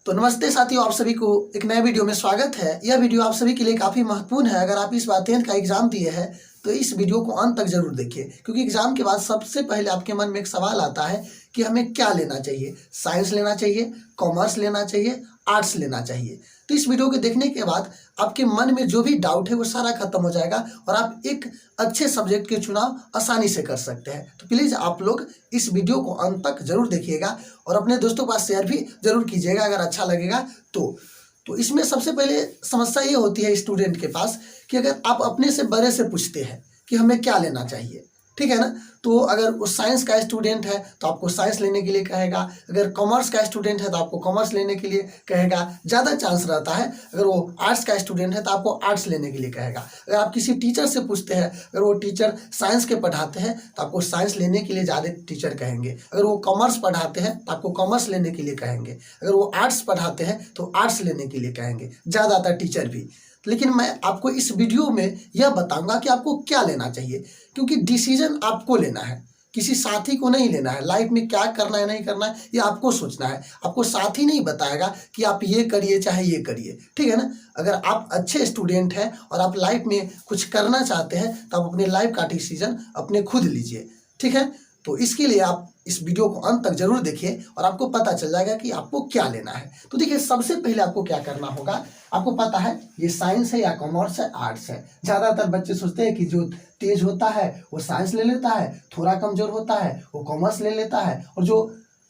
तो नमस्ते साथियों, आप सभी को एक नए वीडियो में स्वागत है। यह वीडियो आप सभी के लिए काफ़ी महत्वपूर्ण है। अगर आप इस बार 10th का एग्जाम दिए हैं तो इस वीडियो को अंत तक जरूर देखिए, क्योंकि एग्जाम के बाद सबसे पहले आपके मन में एक सवाल आता है कि हमें क्या लेना चाहिए। साइंस लेना चाहिए, कॉमर्स लेना चाहिए, आर्ट्स लेना चाहिए। तो इस वीडियो को देखने के बाद आपके मन में जो भी डाउट है वो सारा खत्म हो जाएगा और आप एक अच्छे सब्जेक्ट के चुनाव आसानी से कर सकते हैं। तो प्लीज़ आप लोग इस वीडियो को अंत तक जरूर देखिएगा और अपने दोस्तों के पास शेयर भी जरूर कीजिएगा अगर अच्छा लगेगा तो इसमें सबसे पहले समस्या ये होती है स्टूडेंट के पास कि अगर आप अपने से बड़े से पूछते हैं कि हमें क्या लेना चाहिए, ठीक है ना। तो अगर वो साइंस का स्टूडेंट है तो आपको साइंस लेने के लिए कहेगा, अगर कॉमर्स का स्टूडेंट है तो आपको कॉमर्स लेने के लिए कहेगा। ज़्यादा चांस रहता है अगर वो आर्ट्स का स्टूडेंट है तो आपको आर्ट्स लेने के लिए कहेगा। अगर आप किसी टीचर से पूछते हैं, अगर वो टीचर साइंस के पढ़ाते हैं तो आपको साइंस लेने के लिए ज़्यादा टीचर कहेंगे। अगर वो कॉमर्स पढ़ाते हैं तो आपको कॉमर्स लेने के लिए कहेंगे। अगर वो आर्ट्स पढ़ाते हैं तो आर्ट्स लेने के लिए कहेंगे, ज़्यादातर टीचर भी। लेकिन मैं आपको इस वीडियो में यह बताऊंगा कि आपको क्या लेना चाहिए, क्योंकि डिसीजन आपको लेना है, किसी साथी को नहीं लेना है। लाइफ में क्या करना है नहीं करना है ये आपको सोचना है। आपको साथी नहीं बताएगा कि आप ये करिए चाहे ये करिए, ठीक है ना। अगर आप अच्छे स्टूडेंट हैं और आप लाइफ में कुछ करना चाहते हैं तो आप अपने लाइफ का डिसीजन अपने खुद लीजिए, ठीक है। तो इसके लिए आप इस वीडियो को अंत तक जरूर देखिए और आपको पता चल जाएगा कि आपको क्या लेना है। तो देखिए, सबसे पहले आपको क्या करना होगा, आपको पता है ये साइंस है या कॉमर्स है, आर्ट्स है। ज़्यादातर बच्चे सोचते हैं कि जो तेज होता है वो साइंस ले लेता है, थोड़ा कमजोर होता है वो कॉमर्स ले लेता है, और जो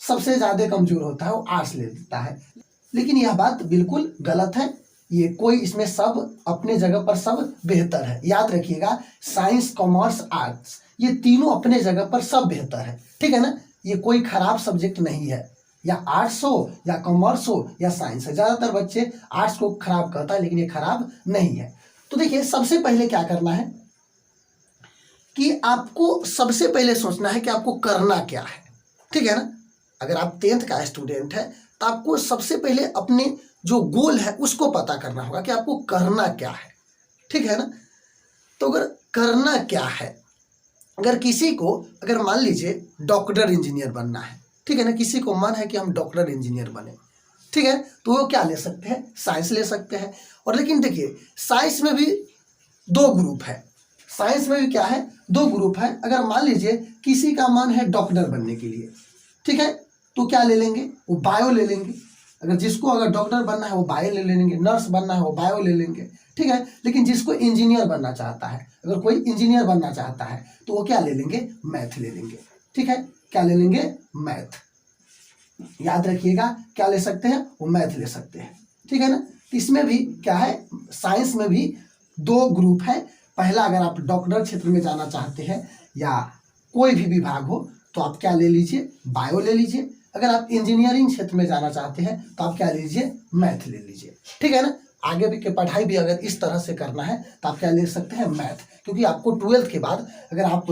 सबसे ज़्यादा कमजोर होता है वो आर्ट्स ले लेता है। लेकिन यह बात बिल्कुल गलत है। ये कोई इसमें सब अपने जगह पर सब बेहतर है। याद रखिएगा, साइंस, कॉमर्स, आर्ट्स ये तीनों अपने जगह पर सब बेहतर है, ठीक है ना। ये कोई खराब सब्जेक्ट नहीं है, या आर्ट्स हो या कॉमर्स हो या साइंस है। ज़्यादातर बच्चे आर्ट्स को खराब कहता है, लेकिन ये खराब नहीं है। तो देखिए, सबसे पहले क्या करना है कि आपको सबसे पहले सोचना है कि आपको करना क्या है, ठीक है ना। अगर आप 10th का स्टूडेंट है तो आपको सबसे पहले अपने जो गोल है उसको पता करना होगा कि आपको करना क्या है, ठीक है ना। तो अगर करना क्या है, अगर किसी को, अगर मान लीजिए डॉक्टर इंजीनियर बनना है, ठीक है ना, किसी को मन है कि हम डॉक्टर इंजीनियर बने, ठीक है, तो वो क्या ले सकते हैं, साइंस ले सकते हैं। और लेकिन देखिए, साइंस में भी दो ग्रुप है। साइंस में भी क्या है, दो ग्रुप है। अगर मान लीजिए किसी का मन है डॉक्टर बनने के लिए, ठीक है, तो क्या ले लेंगे, वो बायो ले लेंगे। अगर डॉक्टर बनना है वो बायो ले लेंगे, नर्स बनना है वो बायो ले लेंगे, ठीक है। लेकिन जिसको इंजीनियर बनना चाहता है, अगर कोई इंजीनियर बनना चाहता है तो वो क्या ले लेंगे, मैथ ले लेंगे, ठीक है। क्या ले लेंगे, मैथ। याद रखिएगा, क्या ले सकते हैं, वो मैथ ले सकते हैं, ठीक है ना। इसमें भी क्या है, साइंस में भी दो ग्रुप है। पहला, अगर आप डॉक्टर क्षेत्र में जाना चाहते हैं या कोई भी विभाग हो तो आप क्या ले लीजिए, बायो ले लीजिए। अगर आप इंजीनियरिंग क्षेत्र में जाना चाहते हैं तो आप क्या ले लीजिए, मैथ ले लीजिए, ठीक है ना। आगे भी की पढ़ाई भी अगर इस तरह से करना है तो आप क्या ले सकते हैं, मैथ। क्योंकि आपको 12th के बाद अगर आप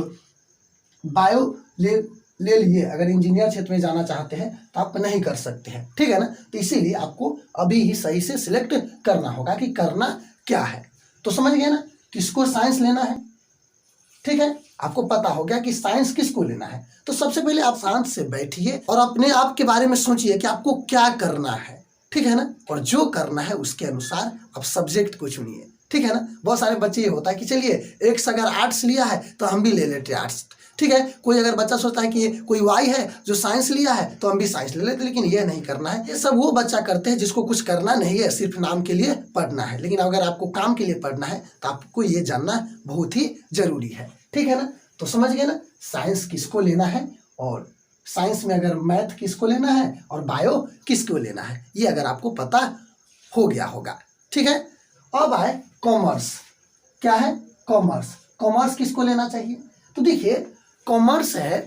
बायो ले लिए, अगर इंजीनियर क्षेत्र में जाना चाहते हैं तो आप नहीं कर सकते हैं, ठीक है ना। तो इसीलिए आपको अभी ही सही से सिलेक्ट करना होगा कि करना क्या है। तो समझ गए ना, किसको साइंस लेना है, ठीक है। आपको पता हो गया कि साइंस किसको लेना है। तो सबसे पहले आप शांत से बैठिए और अपने आप के बारे में सोचिए कि आपको क्या करना है, ठीक है ना। और जो करना है उसके अनुसार आप सब्जेक्ट को चुनिए, ठीक है ना। बहुत सारे बच्चे ये होता है कि चलिए एक से अगर आर्ट्स लिया है तो हम भी ले लेते आर्ट्स, ठीक है। कोई अगर बच्चा सोचता है कि कोई वाई है जो साइंस लिया है तो हम भी साइंस ले लेते, लेकिन ये नहीं करना है। ये सब वो बच्चा करते हैं जिसको कुछ करना नहीं है, सिर्फ नाम के लिए पढ़ना है। लेकिन अगर आपको काम के लिए पढ़ना है तो आपको ये जानना बहुत ही जरूरी है, ठीक है ना। तो समझ गए ना, साइंस किसको लेना है, और साइंस में अगर मैथ किसको लेना है और बायो किसको लेना है, ये अगर आपको पता हो गया होगा, ठीक है। अब आए कॉमर्स। क्या है, कॉमर्स। कॉमर्स किसको लेना चाहिए, तो देखिए कॉमर्स है,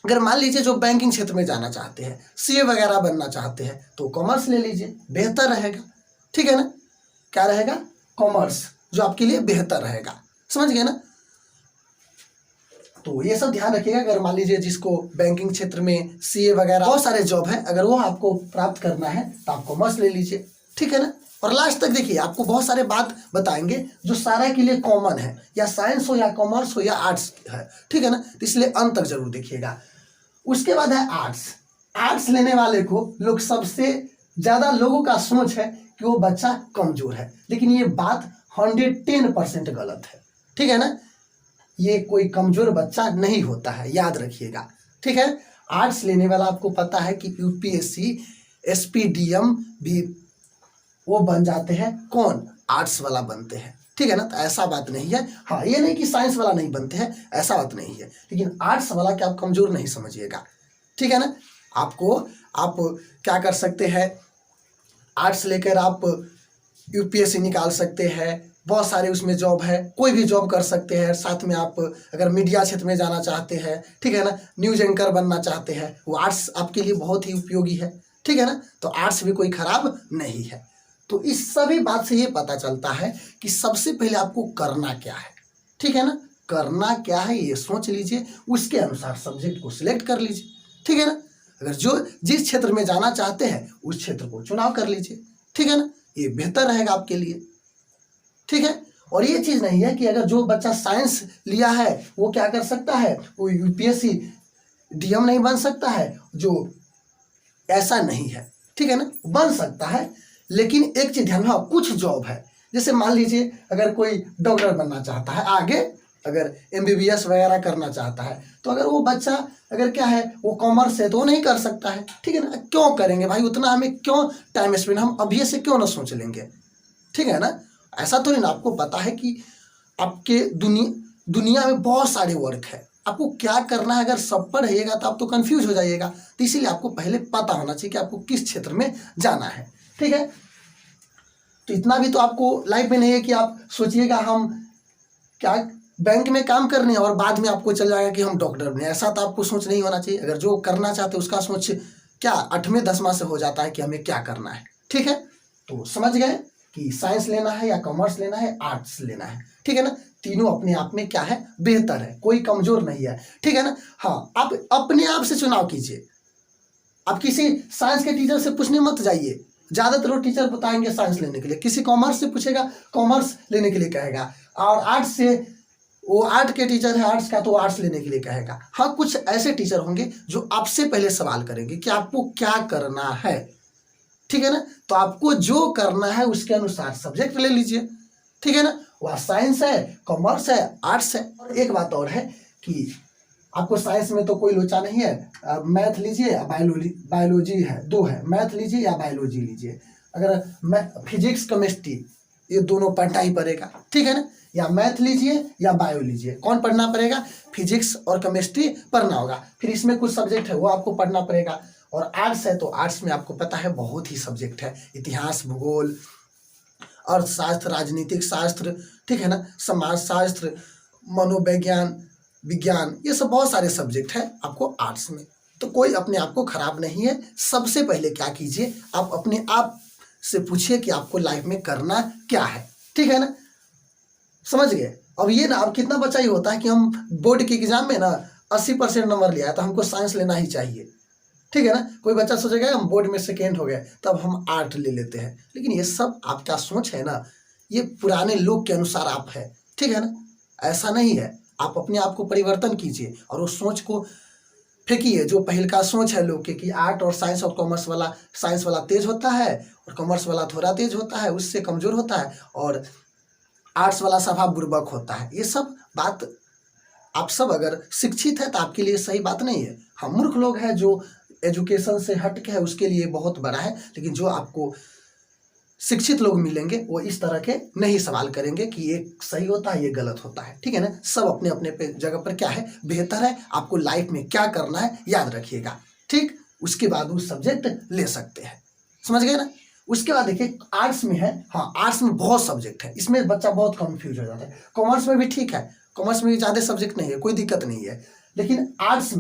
अगर मान लीजिए जो बैंकिंग क्षेत्र में जाना चाहते हैं, सीए वगैरह बनना चाहते हैं तो कॉमर्स ले लीजिए, बेहतर रहेगा, ठीक है ना। क्या रहेगा, कॉमर्स, जो आपके लिए बेहतर रहेगा, समझ गए ना। तो ये सब ध्यान रखिएगा। अगर मान लीजिए जिसको बैंकिंग क्षेत्र में सीए वगैरह बहुत सारे जॉब है, अगर वो आपको प्राप्त करना है तो आप कॉमर्स ले लीजिए, ठीक है ना। और लास्ट तक देखिए, आपको बहुत सारे बात बताएंगे जो सारा के लिए कॉमन है, या साइंस हो या कॉमर्स हो या आर्ट्स है, ठीक है ना। तो इसलिए अंत तक जरूर देखिएगा। उसके बाद है आर्ट्स। आर्ट्स लेने वाले को लोग सबसे ज़्यादा लोगों का सोच है कि वो बच्चा कमज़ोर है, लेकिन ये बात 110% गलत है। ठीक है ना, ये कोई कमज़ोर बच्चा नहीं होता है, याद रखिएगा। ठीक है, आर्ट्स लेने वाला आपको पता है कि यूपीएससी एसपीडीएम भी वो बन जाते हैं, कौन, आर्ट्स वाला बनते हैं। ठीक है ना, तो ऐसा बात नहीं है। हाँ, ये नहीं कि साइंस वाला नहीं बनते हैं, ऐसा बात नहीं है, लेकिन आर्ट्स वाला क्या आप कमज़ोर नहीं समझिएगा। ठीक है ना, आप क्या कर सकते हैं, आर्ट्स लेकर आप यूपीएससी निकाल सकते हैं, बहुत सारे उसमें जॉब है, कोई भी जॉब कर सकते हैं। साथ में आप अगर मीडिया क्षेत्र में जाना चाहते हैं, ठीक है ना, न्यूज एंकर बनना चाहते हैं, वो आर्ट्स आपके लिए बहुत ही उपयोगी है। ठीक है ना, तो आर्ट्स भी कोई खराब नहीं है। तो इस सभी बात से ये पता चलता है कि सबसे पहले आपको करना क्या है। ठीक है ना, करना क्या है ये सोच लीजिए, उसके अनुसार सब्जेक्ट को सिलेक्ट कर लीजिए। ठीक है ना, अगर जिस क्षेत्र में जाना चाहते हैं उस क्षेत्र को चुनाव कर लीजिए। ठीक है ना, ये बेहतर रहेगा आपके लिए। ठीक है, और ये चीज़ नहीं है कि अगर जो बच्चा साइंस लिया है वो क्या कर सकता है, वो यूपीएससी डीएम नहीं बन सकता है, जो ऐसा नहीं है। ठीक है ना, बन सकता है, लेकिन एक चीज़ ध्यान में, कुछ जॉब है, जैसे मान लीजिए अगर कोई डॉक्टर बनना चाहता है, आगे अगर एमबीबीएस वगैरह करना चाहता है, तो अगर वो बच्चा अगर क्या है, वो कॉमर्स है तो वो नहीं कर सकता है। ठीक है ना, क्यों करेंगे भाई, उतना हमें क्यों टाइम स्पेंड, हम अभी से क्यों ना सोच लेंगे। ठीक है ना, ऐसा तो नहीं, आपको पता है कि आपके दुनिया में बहुत सारे वर्क है, आपको क्या करना है। अगर सब पर रहिएगा तो आप तो कंफ्यूज हो जाइएगा, तो इसीलिए आपको पहले पता होना चाहिए कि आपको किस क्षेत्र में जाना है। ठीक है, तो इतना भी तो आपको लाइफ में नहीं है कि आप सोचिएगा हम क्या बैंक में काम करने और बाद में आपको चल जाएगा कि हम डॉक्टर बने, ऐसा तो आपको सोच नहीं होना चाहिए। अगर जो करना चाहते उसका सोच क्या 8वें 10वां से हो जाता है कि हमें क्या करना है। ठीक है, तो समझ गए कि साइंस लेना है या कॉमर्स लेना है, आर्ट्स लेना है। ठीक है ना, तीनों अपने आप में क्या है, बेहतर है, कोई कमजोर नहीं है। ठीक है ना, हाँ, आप अपने आप से चुनाव कीजिए, आप किसी साइंस के टीचर से पूछने मत जाइए, ज़्यादातर वो टीचर बताएंगे साइंस लेने के लिए, किसी कॉमर्स से पूछेगा कॉमर्स लेने के लिए कहेगा, और आर्ट्स से वो आर्ट के टीचर है आर्ट्स का तो आर्ट्स लेने के लिए कहेगा। हाँ, कुछ ऐसे टीचर होंगे जो आपसे पहले सवाल करेंगे कि आपको क्या करना है। ठीक है ना, तो आपको जो करना है उसके अनुसार सब्जेक्ट ले लीजिए। ठीक है ना, वह साइंस है, कॉमर्स है, आर्ट्स है। और एक बात और है कि आपको साइंस में तो कोई लोचा नहीं है, मैथ लीजिए या बायोलॉजी है, दो है, मैथ लीजिए या बायोलॉजी लीजिए। अगर फिजिक्स केमिस्ट्री ये दोनों पढ़ना ही पड़ेगा। ठीक है ना, या मैथ लीजिए या बायो लीजिए, कौन पढ़ना पड़ेगा, फिजिक्स और केमिस्ट्री पढ़ना होगा। फिर इसमें कुछ सब्जेक्ट है वो आपको पढ़ना पड़ेगा। और आर्ट्स है तो आर्ट्स में आपको पता है बहुत ही सब्जेक्ट है, इतिहास, भूगोल, अर्थशास्त्र, राजनीतिक शास्त्र, ठीक है ना, समाज शास्त्र, मनोविज्ञान, विज्ञान, ये सब बहुत सारे सब्जेक्ट है आपको आर्ट्स में। तो कोई अपने आप को खराब नहीं है। सबसे पहले क्या कीजिए, आप अपने आप से पूछिए कि आपको लाइफ में करना क्या है। ठीक है ना, समझ गए। अब ये ना, अब कितना बच्चा ये होता है कि हम बोर्ड के एग्जाम में ना 80% नंबर लिया है तो हमको साइंस लेना ही चाहिए। ठीक है ना, कोई बच्चा सोचेगा हम बोर्ड में सेकेंड हो गए तब हम आर्ट ले लेते हैं, लेकिन ये सब आपका सोच है ना, ये पुराने लोग के अनुसार आप है। ठीक है ना, ऐसा नहीं है। आप अपने आप को परिवर्तन कीजिए और उस सोच को फेंकिए जो पहल का सोच है लोग के कि आर्ट और साइंस और कॉमर्स वाला, साइंस वाला तेज होता है और कॉमर्स वाला थोड़ा तेज होता है, उससे कमजोर होता है, और आर्ट्स वाला सभा बुर्बक होता है। ये सब बात आप सब अगर शिक्षित है तो आपके लिए सही बात नहीं है। हम मूर्ख लोग हैं जो एजुकेशन से हट के है उसके लिए बहुत बड़ा है, लेकिन जो आपको शिक्षित लोग मिलेंगे वो इस तरह के नहीं सवाल करेंगे कि ये सही होता है ये गलत होता है। ठीक है ना, सब अपने अपने जगह पर क्या है, बेहतर है। आपको लाइफ में क्या करना है याद रखिएगा। ठीक, उसके बाद वो सब्जेक्ट ले सकते हैं, समझ गए ना। उसके बाद देखिए आर्ट्स में है, हाँ आर्ट्स में बहुत सब्जेक्ट है, इसमें बच्चा बहुत कंफ्यूज हो जाता है। कॉमर्स में भी ठीक है, कॉमर्स में भी ज़्यादा सब्जेक्ट नहीं है, कोई दिक्कत नहीं है, लेकिन आर्ट्स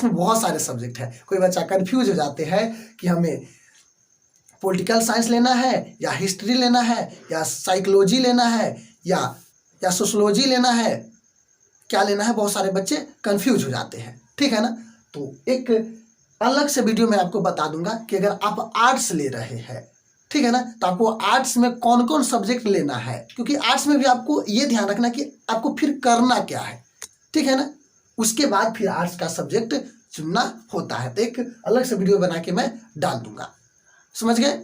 में बहुत सारे सब्जेक्ट है। कोई बच्चा कंफ्यूज हो जाते हैं कि हमें पॉलिटिकल साइंस लेना है या हिस्ट्री लेना है या साइकोलॉजी लेना है या सोशलॉजी लेना है, क्या लेना है, बहुत सारे बच्चे कंफ्यूज हो जाते हैं। ठीक है ना, तो एक अलग से वीडियो में आपको बता दूंगा कि अगर आप आर्ट्स ले रहे हैं, ठीक है ना, तो आपको आर्ट्स में कौन कौन सब्जेक्ट लेना है, क्योंकि आर्ट्स में भी आपको ये ध्यान रखना कि आपको फिर करना क्या है। ठीक है ना, उसके बाद फिर आर्ट्स का सब्जेक्ट चुनना होता है। तो एक अलग से वीडियो बना के मैं डाल दूंगा। समझ गए?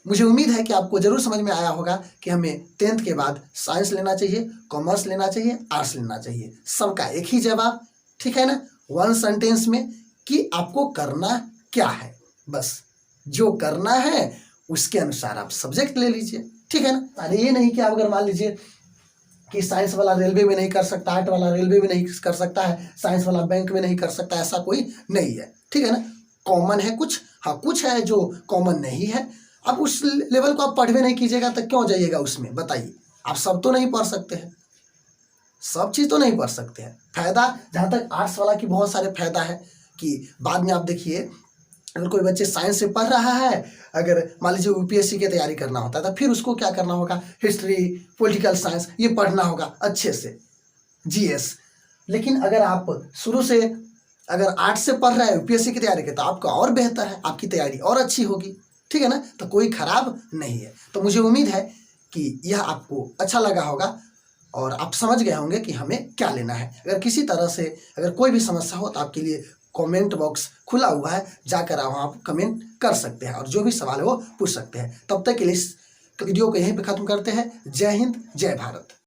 मुझे उम्मीद है कि आपको जरूर समझ में आया होगा कि हमें 10th के बाद साइंस लेना चाहिए, कॉमर्स लेना चाहिए, आर्ट्स लेना चाहिए। सबका एक ही जवाब, ठीक है ना, वन सेंटेंस में, कि आपको करना क्या है। बस जो करना है उसके अनुसार आप सब्जेक्ट ले लीजिए, ठीक है ना। अरे ये नहीं कि आप अगर मान लीजिए कि साइंस वाला रेलवे में नहीं कर सकता, आर्ट वाला रेलवे में नहीं कर सकता है, साइंस वाला बैंक में नहीं कर सकता, ऐसा कोई नहीं है, ठीक है ना। कॉमन है कुछ, हाँ कुछ है जो कॉमन नहीं है। अब उस लेवल को आप पढ़ भी नहीं कीजिएगा तो क्यों जाइएगा उसमें, बताइए। आप सब तो नहीं पढ़ सकते हैं, सब चीज़ तो नहीं पढ़ सकते हैं। फायदा जहाँ तक आर्ट्स वाला की बहुत सारे फायदा है कि बाद में आप देखिए, अगर कोई बच्चे साइंस से पढ़ रहा है, अगर मान लीजिए यूपीएससी की तैयारी करना होता है तो फिर उसको क्या करना होगा, हिस्ट्री, पॉलिटिकल साइंस ये पढ़ना होगा अच्छे से, जीएस। लेकिन अगर आप शुरू से अगर आर्ट्स से पढ़ रहे हैं यूपीएससी की तैयारी के, तो आपका और बेहतर है, आपकी तैयारी और अच्छी होगी, ठीक है ना। तो कोई खराब नहीं है। तो मुझे उम्मीद है कि यह आपको अच्छा लगा होगा और आप समझ गए होंगे कि हमें क्या लेना है। अगर किसी तरह से अगर कोई भी समस्या हो तो आपके लिए कमेंट बॉक्स खुला हुआ है, जाकर आप कमेंट कर सकते हैं और जो भी सवाल है वो पूछ सकते हैं। तब तक के लिए इस वीडियो को यहीं पे ख़त्म करते हैं। जय हिंद, जय भारत।